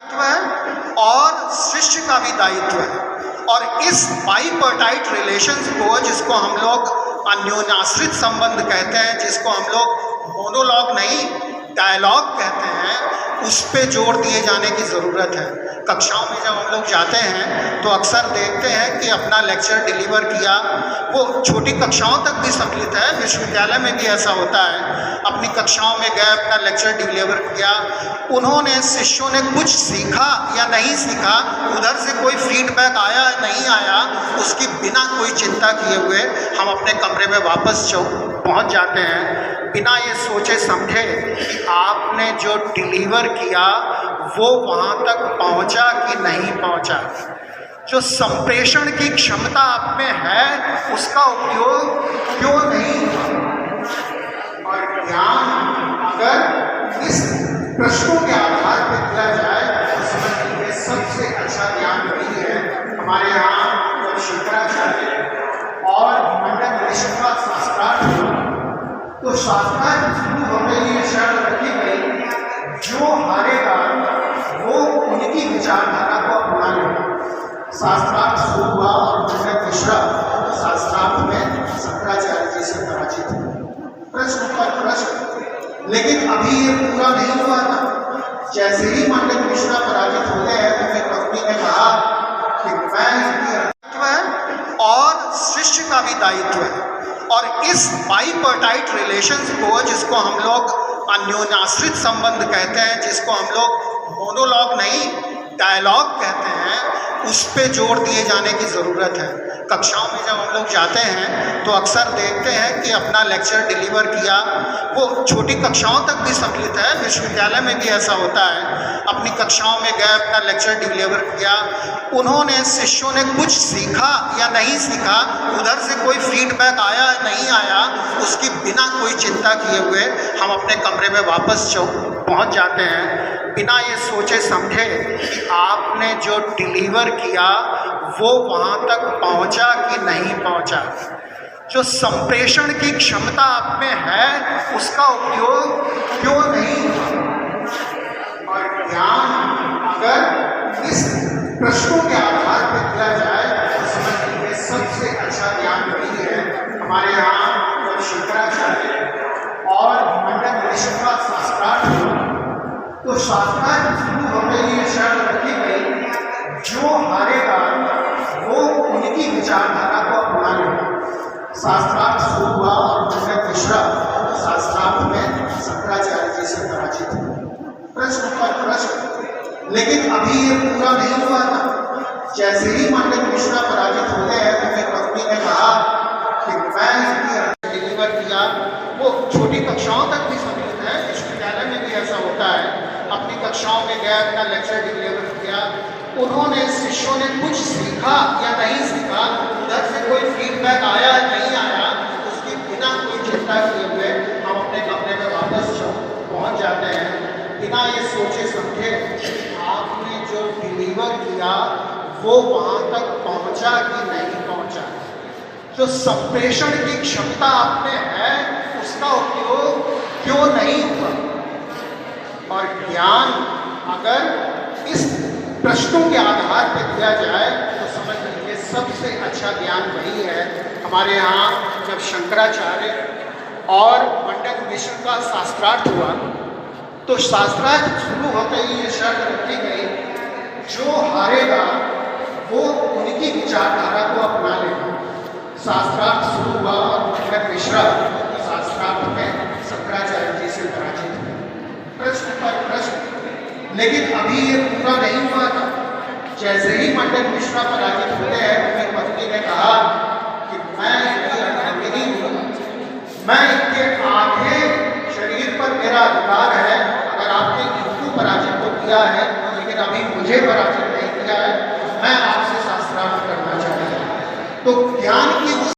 है और शिष्य का भी दायित्व है। और इस बाइपर्टाइट रिलेशंस को, जिसको हम लोग अन्योन्याश्रित संबंध कहते हैं, जिसको हम लोग मोनोलॉग नहीं डायलॉग कहते हैं, उस पे जोर दिए जाने की ज़रूरत है। कक्षाओं में जब हम लोग जाते हैं तो अक्सर देखते हैं कि अपना लेक्चर डिलीवर किया, वो छोटी कक्षाओं तक भी सम्मिलित है, विश्वविद्यालय में भी ऐसा होता है। अपनी कक्षाओं में गए, अपना लेक्चर डिलीवर किया, उन्होंने शिष्यों ने कुछ सीखा या नहीं सीखा, उधर से कोई फीडबैक आया नहीं आया, उसकी बिना कोई चिंता किए हुए हम अपने कमरे में वापस पहुंच जाते हैं, बिना ये सोचे समझे कि आपने जो डिलीवर किया वो वहाँ तक पहुँचा कि नहीं पहुँचा। जो संप्रेषण की क्षमता आप में है उसका उपयोग क्यों नहीं हुआ। और ज्ञान अगर इस प्रश्नों के आधार पर दिया जाए तो समझ लीजिए सबसे अच्छा ज्ञान वही है। हमारे यहाँ जब शंकराचार्य और मंडन ऋषि का शास्त्रार्थ हुआ तो शास्त्रार्थ शुरू होने ये शर्त रखी गई, जो हारेगा वो उनकी विचारधारा को अपना लेगा। शास्त्रार्थ शुरू हुआ और मंडन मिश्रा शास्त्रार्थ में शंकराचार्य जी से पराजित हुए। प्रश्न पर प्रश्न, लेकिन अभी ये पूरा नहीं हुआ था। जैसे ही मंडन मिश्रा पराजित होते हैं तो मेरी पत्नी ने कहा कि मैं इनकी है और शिष्य का भी दायित्व है। और इस बाइपर्टाइट रिलेशंस को, जिसको हम लोग अन्योन्याश्रित संबंध कहते हैं, जिसको हम लोग मोनोलॉग नहीं डायलॉग कहते हैं, उस पे जोर दिए जाने की ज़रूरत है। कक्षाओं में जब हम लोग जाते हैं तो अक्सर देखते हैं कि अपना लेक्चर डिलीवर किया, वो छोटी कक्षाओं तक भी सम्मिलित है, विश्वविद्यालय में भी ऐसा होता है। अपनी कक्षाओं में गए, अपना लेक्चर डिलीवर किया, उन्होंने शिष्यों ने कुछ सीखा या नहीं सीखा, उधर से कोई फीडबैक आया नहीं आया, उसकी बिना कोई चिंता किए हुए हम अपने कमरे में वापस पहुंच जाते हैं, बिना ये सोचे समझे कि आपने जो डिलीवर किया वो वहाँ तक पहुँचा कि नहीं पहुँचा। जो संप्रेषण की क्षमता आप में है उसका उपयोग क्यों नहीं हुआ। और ज्ञान अगर इस प्रश्नों के आधार पर दिया जाए तो समझ लीजिए सबसे अच्छा ज्ञान वही है। हमारे यहाँ जब शंकराचार्य और मंडन ऋषि का शास्त्रार्थ हुआ तो शास्त्रार्थ शुरू होने ये शर्त रखी गई, जो हारेगा वो उनकी विचारधारा को अपना लेगा। शास्त्रार्थ शुरू हुआ और मंडन मिश्रा शास्त्रार्थ में शंकराचार्य जी से पराजित हुए। प्रश्न पर प्रश्न, लेकिन अभी ये पूरा नहीं हुआ था। जैसे ही मंडन मिश्रा पराजित होते हैं तो मेरी पत्नी ने कहा कि मैं इनकी डिलीवर किया, वो छोटी कक्षाओं तक भी सम्मिलित है, विश्वविद्यालय में भी ऐसा होता है। अपनी कक्षाओं में गए, अपना लेक्चर डिलीवर किया, उन्होंने शिष्यों ने कुछ सीखा या नहीं सीखा, उधर से कोई फीडबैक आया नहीं आया, उसकी बिना कोई चिंता किए हुए हम अपने कमरे में वापस पहुंच जाते हैं, बिना ये सोचे समझे आपने जो डिलीवर किया वो वहाँ तक पहुँचा कि नहीं पहुँचा। जो संप्रेषण की क्षमता आप में है उसका उपयोग क्यों नहीं हुआ। और ज्ञान अगर इस प्रश्नों के आधार पर दिया जाए तो समझ लीजिए सबसे अच्छा ज्ञान वही है। हमारे यहाँ जब शंकराचार्य और मंडन मिश्र का शास्त्रार्थ हुआ तो शास्त्रार्थ शुरू होते ही ये शर्त रखी गई, जो हारेगा वो उनकी विचारधारा को अपना लेगा। शास्त्रार्थ शुरू हुआ और मंडन मिश्रा शास्त्रार्थ में शंकराचार्य जी से पराजित हुए। प्रश्न पर प्रश्न, लेकिन अभी ये पूरा नहीं हुआ था। जैसे ही मंडन मिश्रा पराजित होते हैं तो मेरी पत्नी ने कहा कि मैं इनकी अर्धांगिनी हूँ, मैं इनके आधे शरीर पर मेरा अधिकार है। अगर आपने इनको पराजित तो किया है, लेकिन अभी मुझे पराजित